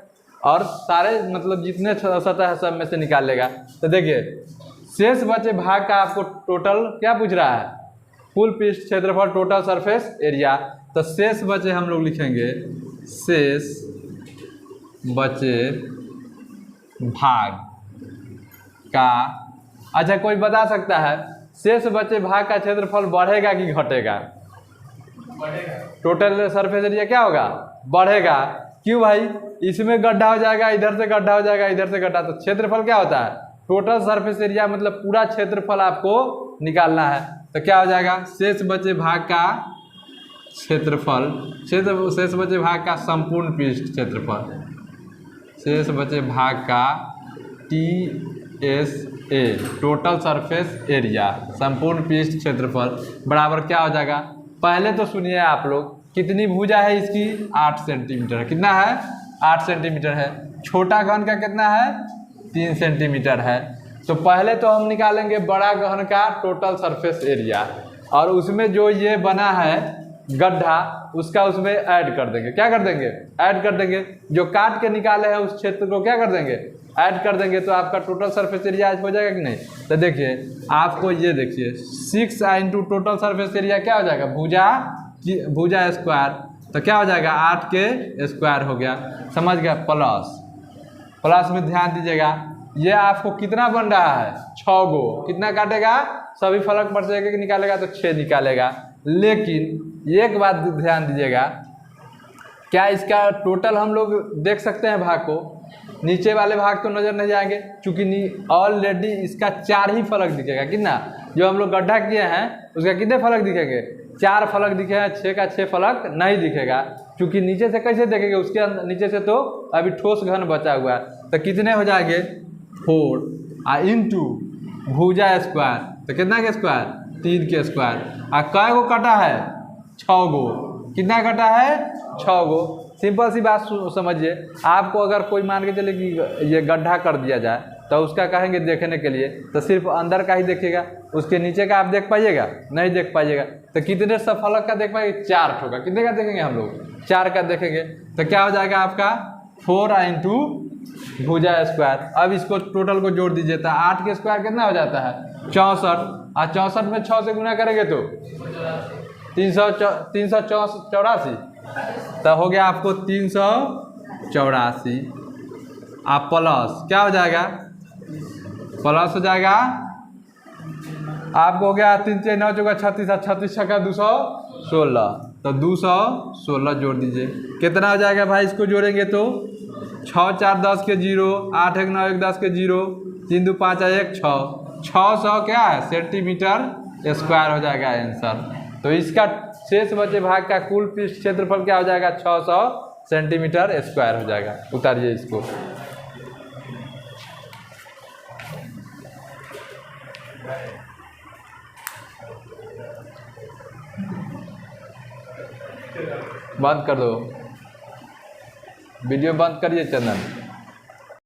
और सारे मतलब जितने सतह है सब में से निकाल लेगा। तो देखिए शेष बचे भाग का आपको टोटल क्या पूछ रहा है, कुल पृष्ठ क्षेत्रफल, टोटल सरफेस एरिया। तो शेष बचे हम लोग लिखेंगे शेष बचे भाग का, अच्छा कोई बता सकता है शेष बचे भाग का क्षेत्रफल बढ़ेगा कि घटेगा, बढ़ेगा। टोटल सरफेस एरिया क्या होगा, बढ़ेगा। क्यों भाई, इसमें गड्ढा हो जाएगा, इधर से गड्ढा हो जाएगा, इधर से गड्ढा, तो क्षेत्रफल क्या होता है, टोटल सरफेस एरिया, मतलब पूरा क्षेत्रफल आपको निकालना है। तो क्या हो जाएगा, शेष बचे भाग का क्षेत्रफल, शेष बचे भाग का संपूर्ण पृष्ठ क्षेत्रफल, शेष बचे भाग का TSA टोटल सरफेस एरिया, संपूर्ण पृष्ठ क्षेत्रफल बराबर क्या हो जाएगा। पहले तो सुनिए आप लोग, कितनी भुजा है इसकी, 8 सेंटीमीटर है। कितना है, 8 सेंटीमीटर है। छोटा घन का कितना है, 3 सेंटीमीटर है। तो पहले तो हम निकालेंगे बड़ा घन का टोटल सरफेस एरिया, और उसमें जो ये बना है गड्ढा उसका उसमें ऐड कर देंगे। क्या कर देंगे? ऐड कर देंगे। जो काट के निकाले हैं उस क्षेत्र को क्या कर देंगे? ऐड कर देंगे। तो आपका टोटल सरफेस एरिया हो जाएगा कि नहीं? तो देखिए आपको ये देखिए 6 इंटू टोटल सरफेस एरिया क्या हो जाएगा? भुजा स्क्वायर, तो क्या हो जाएगा? 8 के स्क्वायर हो गया। समझ गया? प्लस में ध्यान दीजिएगा, ये आपको कितना बन रहा है? 6 गो। कितना काटेगा? सभी फलक पर से एक निकालेगा तो 6 निकालेगा। लेकिन एक बात ध्यान दीजिएगा, क्या इसका टोटल हम लोग देख सकते हैं भाग को? नीचे वाले भाग तो नजर नहीं आएंगे, क्योंकि ऑलरेडी इसका 4 ही फलक दिखेगा। कितना? जो हम लोग गड्ढा किए हैं उसका कितने फलक दिखेंगे? 4 फलक दिखे हैं, 6 का 6 फलक नहीं दिखेगा। क्योंकि नीचे से कैसे देखेंगे? उसके नीचे से तो अभी ठोस घन बचा हुआ है। तो कितने हो जाएंगे? 4 इंटू भुजा स्क्वायर, तो कितना के स्क्वायर? 3 के स्क्वायर। कै गो कटा है? 6 गो। कितना कटा है? 6 गो। सिंपल सी बात समझिए। आपको अगर कोई मान के चले कि ये गड्ढा कर दिया जाए तो उसका कहेंगे देखने के लिए, तो सिर्फ अंदर का ही देखिएगा, उसके नीचे का आप देख पाइएगा? नहीं देख पाइएगा। तो कितने सब फलक का देख पाएंगे? 4 ठो का। कितने का देखेंगे हम लोग? 4 का देखेंगे। तो क्या हो जाएगा आपका? 4 इंटू भुजा स्क्वायर। अब इसको टोटल को जोड़ दीजिए तो 8 के स्क्वायर कितना हो जाता है? 64। और 64 में 6 से गुना करेंगे तो 384, तो हो गया आपको 384। आप प्लस क्या हो जाएगा? प्लस हो जाएगा आपको, हो गया 3 3 9 4 36, 36 का 216, तो 216 जोड़ दीजिए। कितना हो जाएगा भाई? इसको जोड़ेंगे तो 6 4 10 के 0, 8 1 9 1 10 के 0, 3 2 5 1 600 क्या है? सेंटीमीटर स्क्वायर हो जाएगा आंसर। तो इसका शेष बचे भाग का कुल पृष्ठ क्षेत्रफल क्या हो जाएगा? 600 सेंटीमीटर स्क्वायर हो जाएगा। उतारिए इसको। बंद कर दो, वीडियो बंद करिए चंदन।